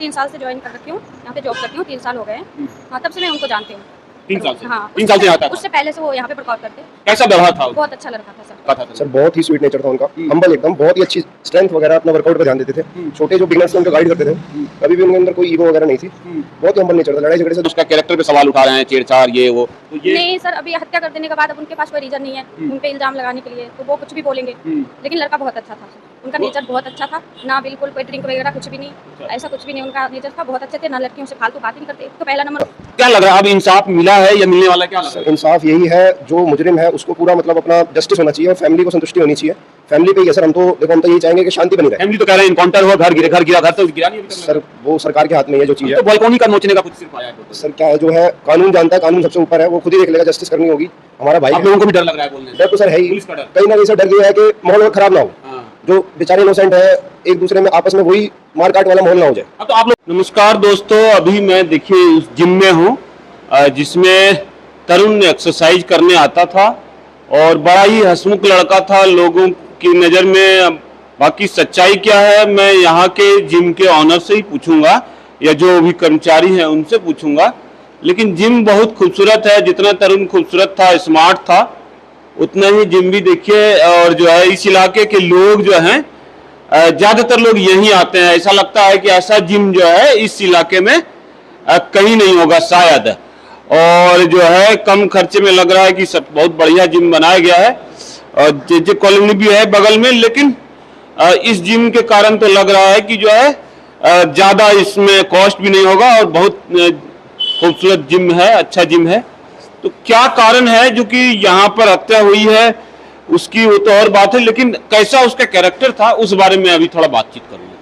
3 साल से ज्वाइन कर रखी हूँ, यहाँ पे जॉब करती हूँ, 3 साल हो गए हैं। हाँ, तब से मैं उनको जानती हूँ। 3 साल से? हाँ, 3 साल से यहाँ आता था? उससे पहले से वो यहाँ पे वर्कआउट करते। कैसा व्यवहार था? बहुत अच्छा लड़का था सर। सर बहुत ही स्वीट नेचर था उनका, हम्बल एकदम, बहुत ही अच्छी स्ट्रेंथ वगैरह अपना वर्कआउट पे ध्यान देते थे। छोटे जो बिगिनर्स थे उनको गाइड करते थे, कभी भी उनके अंदर कोई ईगो वगैरह नहीं थी। बहुत ही हम्बल नेचर था। लड़ाई झगड़े से उसका कैरेक्टर पे सवाल उठा रहे हैं, छेड़छाड़ ये वो, तो ये नहीं सर, अभी हत्या कर देने के बाद अब उनके पास कोई रीजन नहीं है उन पे इल्जाम लगाने के लिए, तो वो कुछ भी बोलेंगे। लेकिन लड़का बहुत अच्छा था सर, उनका नेचर बहुत अच्छा था ना, बिल्कुल कोई ड्रिंक वगैरह कुछ भी नहीं, ऐसा कुछ भी नहीं, उनका नेचर था बहुत अच्छे थे ना, लड़कियों से फालतू बात नहीं करते। तो पहला नंबर क्या लग रहा है अब इंसाफ मिला है या मिलने वाला, क्या लग रहा है? इंसाफ यही है, जो मुजरिम है उसको पूरा मतलब अपना जस्टिस होना चाहिए और फैमिली को संतुष्टि होनी चाहिए। फैमिली पे ही है सर, हम तो देखो हम तो यही चाहेंगे कि शांति बनी रहे। फैमिली तो कह रहे हैं इनकाउंटर हुआ, घर गिरा, घर तो गिरा नहीं अभी तक। सर वो सरकार के हाथ में है जो चीज है। तो बालकोनी का नोचने का कुछ सिर्फ आया है। सर क्या है, जो है कानून जानता है, कानून सबसे ऊपर है, वो खुद ही देख लेगा, जस्टिस करनी होगी। हमारा भाई आप लोगों को भी डर लग रहा है बोलने से? डर तो सर है ही, पुलिस का डर? कहीं ना कहीं सर डर ये है कि माहौल खराब ना हो, जो बेचारे इनोसेंट है एक दूसरे में आपस में वही मारकाट वाला माहौल ना हो जाए। अब तो आप लोग, नमस्कार दोस्तों, अभी मैं देखिए उस जिम में हूँ जिसमें तरुण एक्सरसाइज करने आता था और बड़ा ही हंसमुख लड़का था लोगों की नज़र में। बाकी सच्चाई क्या है मैं यहाँ के जिम के ऑनर से ही पूछूंगा या जो भी कर्मचारी हैं उनसे पूछूंगा। लेकिन जिम बहुत खूबसूरत है, जितना तरुण खूबसूरत था, स्मार्ट था, उतना ही जिम भी देखिए। और जो है इस इलाके के लोग जो हैं ज़्यादातर लोग यहीं आते हैं। ऐसा लगता है कि ऐसा जिम जो है इस इलाके में कहीं नहीं होगा शायद। और जो है कम खर्चे में लग रहा है कि सब बहुत बढ़िया जिम बनाया गया है और जे कॉलोनी भी है बगल में। लेकिन इस जिम के कारण तो लग रहा है कि जो है ज़्यादा इसमें कॉस्ट भी नहीं होगा और बहुत खूबसूरत जिम है, अच्छा जिम है। तो क्या कारण है जो कि यहाँ पर हत्या हुई है उसकी वो तो और बात है, लेकिन कैसा उसका कैरेक्टर था उस बारे में अभी थोड़ा बातचीत करूंगा।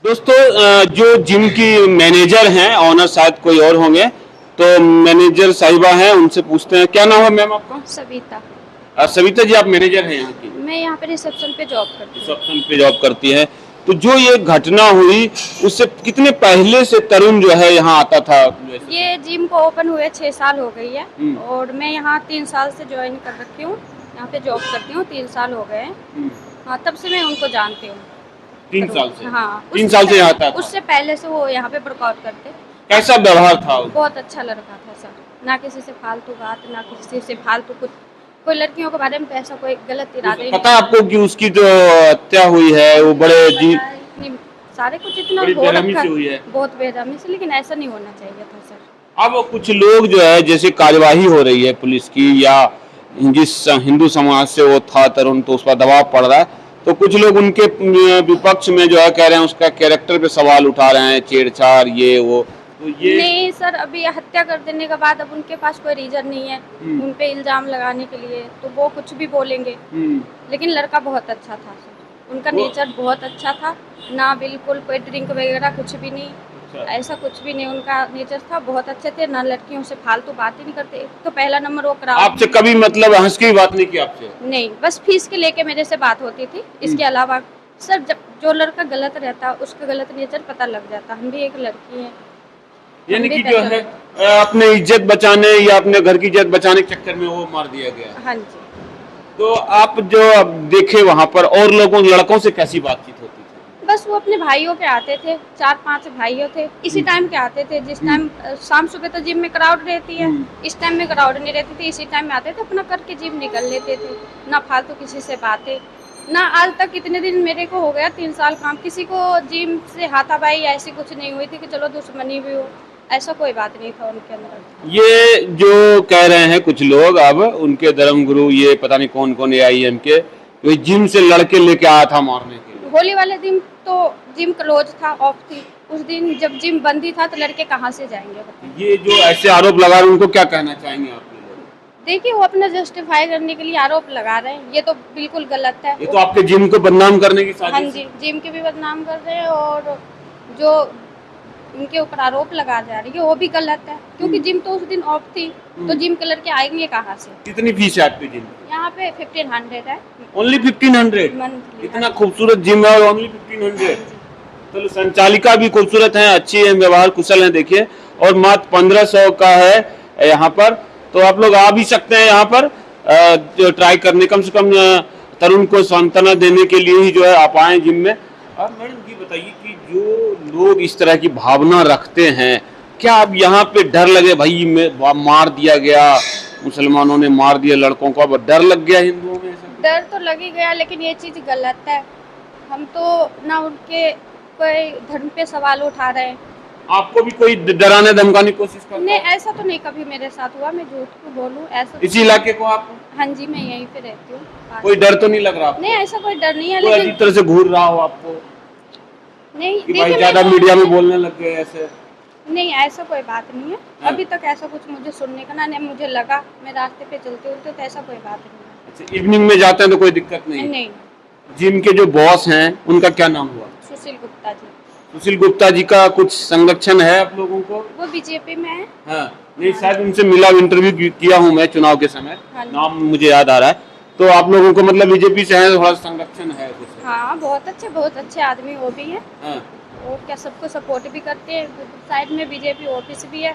दोस्तों जो जिम की मैनेजर हैं, ऑनर शायद कोई और होंगे, तो मैनेजर साहिबा हैं, उनसे पूछते हैं। क्या नाम है मैम आपका? सविता। सविता जी, आप मैनेजर हैं यहाँ की? मैं यहाँ पे रिसेप्शन पे जॉब करती हूँ। रिसेप्शन पे जॉब करती है। तो जो ये घटना हुई उससे कितने पहले से तरुण जो है यहाँ आता था? ये जिम को ओपन हुए 6 साल हो गई है और मैं यहाँ 3 साल से ज्वाइन कर रखी हूँ, यहाँ पे जॉब करती हूँ, 3 साल हो गए हैं। हाँ, तब से मैं उनको जानती हूँ। 3 साल से? हाँ, 3 साल से यहाँ आता था? उससे पहले से वो यहाँ पे वर्कआउट करते। कैसा व्यवहार था? बहुत अच्छा लड़का था सर, ना किसी से फालतू बात, ना किसी से फालतू कुछ, कोई लड़कियों के बारे में ऐसा कोई गलत इरादे। पता है आपको कि उसकी जो हत्या हुई है वो बड़े जी सारे कुछ इतना बेरहमी से हुई है? बहुत बेरहमी से, लेकिन ऐसा नहीं होना चाहिए था सर। अब कुछ लोग जो है जैसे कार्यवाही हो रही है पुलिस की या जिस हिंदू समाज से वो था तरुण तो उस पर दबाव पड़ रहा है, तो कुछ लोग उनके विपक्ष में जो है कह रहे हैं उसका कैरेक्टर पे सवाल उठा रहे हैं, छेड़छाड़ ये वो। तो ये नहीं सर, अभी हत्या कर देने के बाद अब उनके पास कोई रीजन नहीं है उन पे इल्जाम लगाने के लिए, तो वो कुछ भी बोलेंगे। लेकिन लड़का बहुत अच्छा था सर, उनका नेचर बहुत अच्छा था ना, बिल्कुल कोई ड्रिंक वगैरह कुछ भी नहीं, ऐसा कुछ भी नहीं, उनका नेचर था बहुत अच्छे थे ना, लड़कियों से फालतू बात ही नहीं करते। तो पहला नंबर वो क्राउड। आपसे कभी मतलब हंस की बात नहीं की आपसे? नहीं, बस फीस के लेके मेरे से बात होती थी, इसके अलावा सर जब जो लड़का गलत रहता उसका गलत नेचर पता लग जाता। हम भी एक लड़की है, यानी कि जो है अपने इज्जत बचाने या अपने घर की इज्जत बचाने के चक्कर में वो मार दिया गया। हाँ जी। तो आप जो अब देखे वहाँ पर और लोगों लड़कों से कैसी बातचीत होती थी? बस वो अपने भाइयों के आते थे, 4-5 भाइयों थे, इसी टाइम के आते थे जिस टाइम शाम सुबह तो जिम में क्राउड रहती है, इस टाइम में क्राउड नहीं रहती थी, इसी टाइम में आते थे, अपना करके जिम निकल लेते थे, ना फालतू किसी से बातें ना। आज तक इतने दिन मेरे को हो गया 3 साल काम, किसी को जिम से हाथापाई ऐसी कुछ नहीं हुई थी कि चलो दुश्मनी भी हो, ऐसा कोई बात नहीं था उनके अंदर। ये जो कह रहे हैं कुछ लोग, अब उनके धर्मगुरु ये पता नहीं कौन कौन AIM के जिम से लड़के लेके आया था मारने के लिए। होली वाले दिन तो जिम क्लोज था, ऑफ थी उस दिन, जब जिम बंदी था तो लड़के कहाँ से जाएंगे? ये जो ऐसे आरोप लगा रहे हैं उनको क्या कहना चाहेंगे आप? देखिए वो अपना जस्टिफाई करने के लिए आरोप लगा रहे हैं, ये तो बिल्कुल गलत है। ये तो आपके जिम को बदनाम करने की साजिश है। हाँ जी, जिम के भी बदनाम कर रहे हैं और जो उनके ऊपर आरोप लगा जा रही है वो भी गलत है, क्योंकि जिम तो उस दिन ऑफ थी, तो जिम के लड़के आएंगे कहाँ से? कितनी फीस है आपकी जिम? यहाँ पे 1500 है। ओनली 1500? मंथली। इतना खूबसूरत जिम है और ओनली 1500? चलो, संचालिका भी खूबसूरत है, अच्छी है, व्यवहार कुशल है देखिए, और मात्र 1500 का है यहाँ पर। तो आप लोग आ भी सकते हैं यहाँ पर जो ट्राई करने, कम से कम तरुण को सांत्वना देने के लिए ही जो है आप आए जिम में। अब मैडम ये बताइए कि जो लोग इस तरह की भावना रखते हैं, क्या अब यहाँ पे डर लगे भाई मार दिया गया, मुसलमानों ने मार दिया लड़कों को, अब डर लग गया हिंदुओं में? डर तो लग ही गया, लेकिन ये चीज़ गलत है। हम तो ना उनके कोई धर्म पे सवाल उठा रहे हैं। आपको भी कोई डराने धमकाने की कोशिश करता नहीं, है? ऐसा तो नहीं कभी मेरे साथ हुआ, मैं झूठ क्यों बोलूं, ऐसा इसी इलाके को आप? हाँ जी, मैं यहीं पे रहती हूँ। कोई डर तो नहीं लग रहा आपको? नहीं, ऐसा कोई डर नहीं है, कोई लेकिन अजीब तरह से घूर रहा हो आपको नहीं कि देखिए, भाई ज्यादा मैं- मीडिया में बोलने लग गए ऐसे? नहीं, ऐसा कोई बात नहीं है। हाँ। अभी तक ऐसा कुछ मुझे सुनने का ना, नहीं मुझे लगा, मैं रास्ते पे चलते उलते तो ऐसा कोई बात नहीं है। अच्छा, इवनिंग में जाते हैं तो कोई दिक्कत नहीं? नहीं, जिनके जो बॉस हैं उनका क्या नाम हुआ? सुशील गुप्ता जी, सुशील गुप्ता जी का कुछ संरक्षण है आप लोगों को? वो बीजेपी में है। हाँ, नहीं शायद उनसे मिला, इंटरव्यू किया हूँ मैं चुनाव के समय, हाँ जी। नाम मुझे याद आ रहा है। तो आप लोगों को मतलब बीजेपी से है, थोड़ा संरक्षण है कुछ? हाँ, बहुत अच्छे आदमी वो भी है। हाँ। वो क्या सबको सपोर्ट भी करते हैं, साइड में बीजेपी ऑफिस भी है,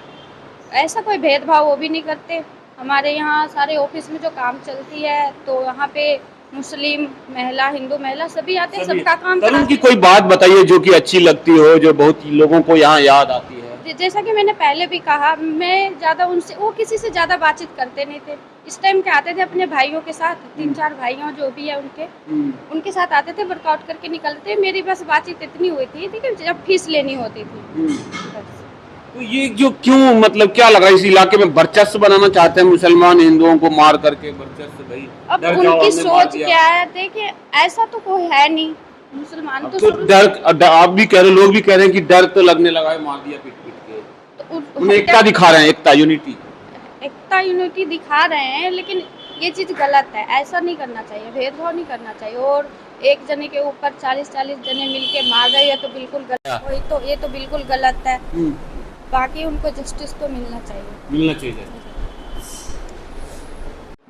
ऐसा कोई भेदभाव वो भी नहीं करते। हमारे यहाँ सारे ऑफिस में जो काम चलती है तो यहाँ पे मुस्लिम महिला, हिंदू महिला सभी आते हैं, सबका काम तरुण की कराते कोई बात बताइए जो कि अच्छी लगती हो, जो बहुत लोगों को यहाँ याद आती है? हैं। जैसा कि मैंने पहले भी कहा, मैं ज़्यादा उनसे, वो किसी से ज़्यादा बातचीत करते नहीं थे। इस टाइम के आते थे अपने भाइयों के साथ, 3-4 भाइयों जो भी है उनके साथ आते थे, वर्कआउट करके निकलते। मेरी बस बातचीत इतनी हुई थी कि जब फीस लेनी होती थी बस। तो ये जो क्यों, मतलब क्या लग रहा है इस इलाके में वर्चस्व बनाना चाहते हैं मुसलमान हिंदुओं को मार करके? वर्चस्व भाई, अब डर जाओ, उनकी हमने मार सोच दिया। क्या है, देखिए ऐसा तो कोई है नहीं, मुसलमान अब तो तो शुरू डर, आप भी कह रहे, लोग भी कह रहे हैं कि डर तो लगने लगा है, मार दिया पीट पीट के। तो उन्हें एकता दिखा रहे हैं, एकता, यूनिटी। एकता यूनिटी दिखा रहे हैं, लेकिन ये चीज़ गलत है, ऐसा नहीं करना चाहिए, भेदभाव नहीं करना चाहिए। और एक जने के ऊपर 40-40 जने मिलके मार रहे हैं तो बिल्कुल गलत, वही तो, ये तो बिल्कुल गलत है। बाकी उनको जस्टिस तो मिलना चाहिए।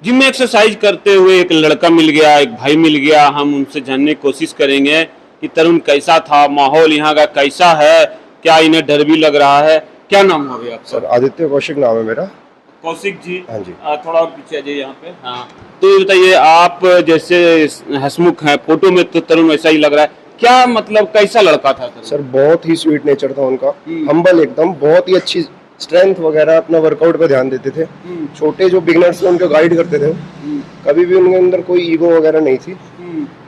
जिम में एक्सरसाइज करते हुए एक लड़का मिल गया, एक भाई मिल गया, हम उनसे जानने की कोशिश करेंगे कि तरुण कैसा था, माहौल यहाँ का कैसा है, क्या इन्हें डर भी लग रहा है। क्या नाम हो गया आपका? सर आदित्य कौशिक नाम है मेरा। कौशिक जी। हाँ जी। थोड़ा और पीछे आ जाइए यहाँ पे। हाँ, तो ये बताइए, आप जैसे हंसमुख हैं, फोटो में तो तरुण वैसा ही लग रहा है, क्या मतलब कैसा लड़का था तरुण? सर बहुत ही स्वीट नेचर था उनका, हम्बल एकदम, बहुत ही अच्छी स्ट्रेंथ वगैरह, अपना वर्कआउट पे ध्यान देते थे। छोटे जो बिगनर्स थे उनको गाइड करते थे, कभी भी उनके अंदर कोई ईगो वगैरह नहीं थी।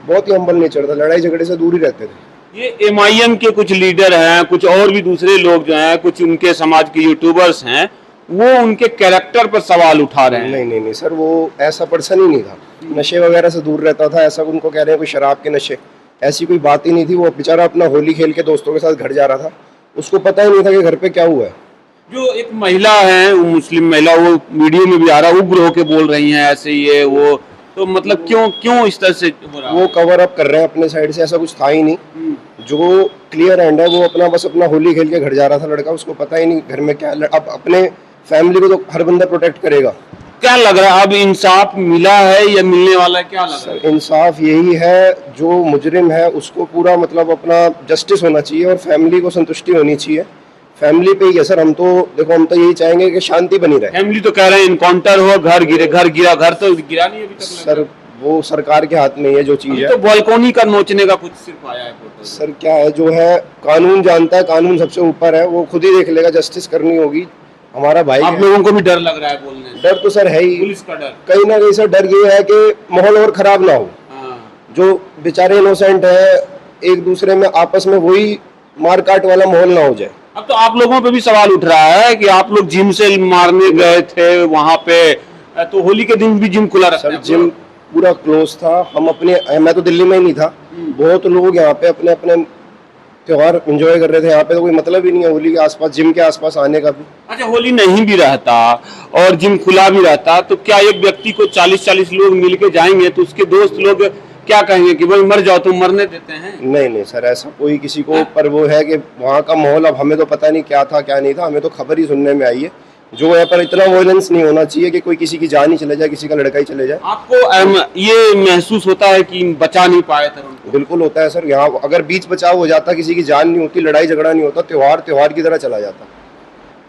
बहुत ही हम्बल नेचर था, लड़ाई झगड़े से दूर ही रहते थे। ये एमआईएम के कुछ लीडर हैं, कुछ और भी दूसरे लोग जो हैं, कुछ उनके समाज के यूट्यूबर्स हैं, वो उनके कैरेक्टर पर सवाल उठा रहे हैं। नहीं सर, वो ऐसा पर्सन ही नहीं था, नशे वगैरह से दूर रहता था, ऐसा उनको कह रहे हैं कोई शराब के नशे, ऐसी कोई बात ही नहीं थी। वो बेचारा अपना होली खेल के दोस्तों के साथ घर जा रहा था, उसको पता ही नहीं था कि घर पे क्या हुआ है। जो एक महिला है, वो मुस्लिम महिला, वो वीडियो में भी आ रहा है, उग्र होके बोल रही हैं ऐसे, ये वो, तो मतलब क्यों इस तरह से हो रहा है? वो कवर अप कर रहे हैं अपने साइड से, ऐसा कुछ था ही नहीं। जो क्लियर एंड है, वो अपना होली खेल के घर जा रहा था लड़का, उसको पता ही नहीं घर में क्या। अब अपने फैमिली को तो हर बंदा प्रोटेक्ट करेगा। क्या लग रहा है, अब इंसाफ मिला है या मिलने वाला है, क्या लग रहा है? सर इंसाफ यही है, जो मुजरिम है उसको पूरा मतलब अपना जस्टिस होना चाहिए और फैमिली को संतुष्टि होनी चाहिए। फैमिली पे ही है सर, हम तो देखो, हम तो यही चाहेंगे कि शांति बनी रहे। फैमिली तो कह रहे हैं इनकाउंटर हो, घर गिरा, घर तो गिरा नहीं अभी तक। सर वो सरकार के हाथ में ही है जो चीज है। तो बालकोनी का नोचने का कुछ सिर्फ आया है फोटो। सर क्या है, जो है कानून जानता है, कानून सबसे ऊपर है, वो खुद ही देख लेगा, जस्टिस करनी होगी। हमारा भाई आप लोगों को भी डर लग रहा है बोलने से? डर तो सर है ही, पुलिस का डर, कहीं ना कहीं सर डर ये है कि माहौल और खराब ना हो। हाँ। जो बेचारे इनोसेंट है, एक दूसरे में आपस में वही मारकाट वाला माहौल ना हो जाए। अब तो आप लोगों पे भी सवाल उठ रहा है कि आप लोग जिम से मारने गए थे वहां पे, तो होली के दिन भी जिम खुला रखते सर हैं? जिम पूरा क्लोज था। हम अपने, मैं तो दिल्ली में ही नहीं था, बहुत लोग यहाँ पे अपने अपने त्योहार एंजॉय कर रहे थे। यहाँ पे तो कोई मतलब ही नहीं है होली के आसपास, जिम के आसपास आने का भी। अच्छा, होली नहीं भी रहता और जिम खुला भी रहता, तो क्या एक व्यक्ति को 40-40 लोग मिलके जाएंगे तो उसके दोस्त लोग क्या कहेंगे कि भाई मर जाओ, तुम मरने देते हैं? नहीं सर, ऐसा कोई किसी को, पर वो है कि वहाँ का माहौल, अब हमें तो पता नहीं क्या था क्या नहीं था, हमें तो खबर ही सुनने में आई है जो है। पर इतना वायलेंस नहीं होना चाहिए कि कोई किसी की जान ही चले जाए, किसी का लड़का ही चले जाए। आपको ये महसूस होता है कि बचा नहीं पाए तरुण को? बिल्कुल होता है सर, यहाँ अगर बीच बचाव हो जाता, किसी की जान नहीं होती, लड़ाई झगड़ा नहीं होता, त्योहार की तरह चला जाता।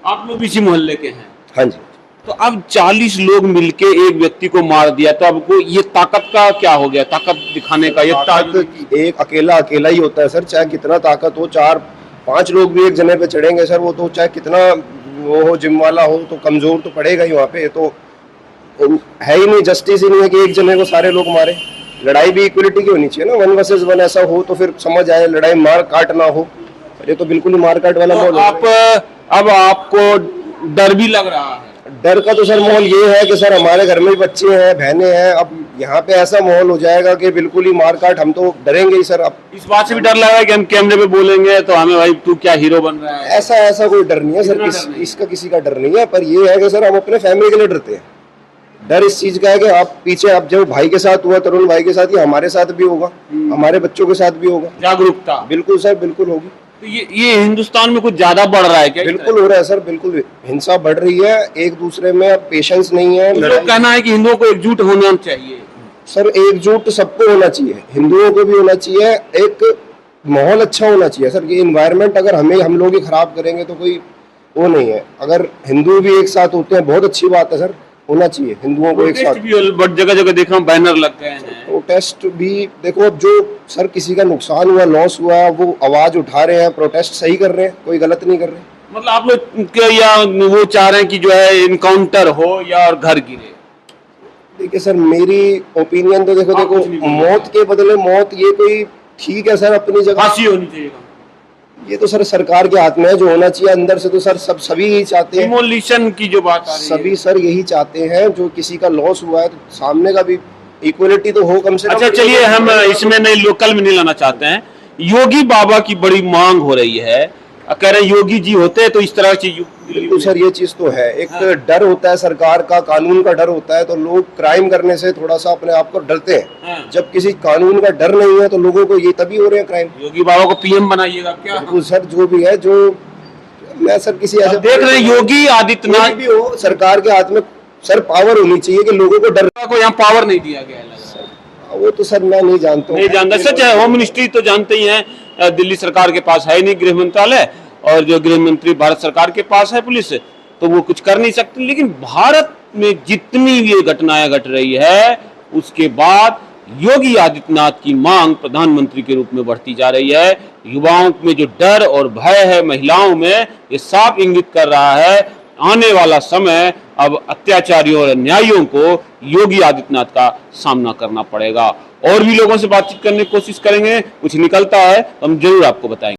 आप लोग इसी मोहल्ले के हैं? हाँ जी। तो अब 40 लोग मिलके एक व्यक्ति को मार दिया, तो अब को ये ताकत का क्या हो गया, ताकत दिखाने का? ये ताकत एक अकेला ही होता है सर, चाहे कितना ताकत हो, 5 लोग भी एक जने पे चढ़ेंगे सर, वो तो चाहे कितना वो हो, जिम वाला हो, तो कमजोर तो पड़ेगा ही वहाँ पे। तो है ही नहीं, जस्टिस ही नहीं है कि एक जने को सारे लोग मारे। लड़ाई भी इक्वलिटी की होनी चाहिए ना, 1 वर्सेस 1 ऐसा हो तो फिर समझ आए, लड़ाई मार काट ना हो। ये तो बिल्कुल ही मार काट वाला माहौल है। अब आपको डर भी लग रहा है? डर का तो सर माहौल ये है कि सर हमारे घर में भी बच्चे हैं, बहनें हैं, अब यहाँ पे ऐसा माहौल हो जाएगा कि बिल्कुल ही मार काट, हम तो डरेंगे ही सर। अब इस बात से भी डर लग रहा है कि हम कैमरे पे बोलेंगे तो हमें भाई तू क्या हीरो बन रहा है? ऐसा कोई डर नहीं है सर, इसका किसी का डर नहीं है। पर ये है कि सर हम अपने फैमिली के लिए डरते हैं। डर इस चीज का है कि आप पीछे, अब जो भाई के साथ हुआ, तरुण भाई के साथ, ये हमारे साथ भी होगा, हमारे बच्चों के साथ भी होगा। जागरूकता बिल्कुल सर, बिल्कुल होगी। तो ये हिंदुस्तान में कुछ ज्यादा बढ़ रहा है क्या? बिल्कुल हो रहा है सर, बिल्कुल हिंसा बढ़ रही है, एक दूसरे में अब पेशेंस नहीं है। लोग कहना है कि हिंदुओं को एकजुट होना चाहिए। सर एकजुट सबको होना चाहिए, हिंदुओं को भी होना चाहिए, एक माहौल अच्छा होना चाहिए सर। ये इन्वायरमेंट अगर हम लोग ही खराब करेंगे तो कोई वो नहीं है। अगर हिंदू भी एक साथ होते हैं, बहुत अच्छी बात है सर, होना चाहिए हिंदुओं को एक साथ। बट जगह जगह देख रहा हूँ बैनर लग गए हैं। प्रोटेस्ट भी देखो, अब जो सर किसी का नुकसान हुआ, लॉस हुआ, वो आवाज उठा रहे हैं, प्रोटेस्ट सही कर रहे हैं, कोई गलत नहीं कर रहे। मतलब आप लोग क्या या वो चाह रहे हैं कि जो है इनकाउंटर हो या और घर गिरे? देखिए सर, मेरी ओपिनियन तो देखो मौत के बदले मौत, ये कोई ठीक है सर अपनी जगह। फांसी होनी चाहिए। ये तो सर सरकार के हाथ में है, जो होना चाहिए अंदर से तो सर सभी यही चाहते हैं। डिमोलिशन की जो बात आ रही है, सभी सर यही चाहते हैं, जो किसी का लॉस हुआ है तो सामने का भी इक्वलिटी तो हो कम से कम। अच्छा चलिए, हम इसमें नहीं, लोकल में नहीं लाना चाहते हैं। योगी बाबा की बड़ी मांग हो रही है, कह रहे योगी जी होते तो इस तरह की। बिल्कुल सर, ये चीज तो है। एक डर होता है सरकार का, कानून का डर होता है, तो लोग क्राइम करने से थोड़ा सा अपने आप को डरते हैं। जब किसी कानून का डर नहीं है तो लोगों को ये तभी हो रहे हैं क्राइम। योगी बाबा को पीएम बनाइएगा क्या? बिल्कुल सर, जो भी है, जो मैं सर किसी ऐसे देख रहे हैं योगी आदित्यनाथ भी हो, सरकार के हाथ में सर पावर होनी चाहिए कि लोगों को डर को यहाँ पावर नहीं दिया गया है। वो तो सर मैं नहीं जानता हूँ, नहीं जानता। सच है, होम मिनिस्ट्री तो जानते ही हैं, दिल्ली सरकार के पास है नहीं गृह मंत्रालय, और जो गृह मंत्री भारत सरकार के पास है पुलिस, तो वो कुछ कर नहीं सकते। लेकिन भारत में जितनी ये घटनाएं घट रही है, उसके बाद योगी आदित्यनाथ की मांग प्रधानमंत्री के रूप में बढ़ती जा रही है। युवाओं में जो डर और भय है, महिलाओं में, ये साफ इंगित कर रहा है आने वाला समय अब अत्याचारियों और अन्यायियों को योगी आदित्यनाथ का सामना करना पड़ेगा। और भी लोगों से बातचीत करने की कोशिश करेंगे, कुछ निकलता है तो हम जरूर आपको बताएंगे।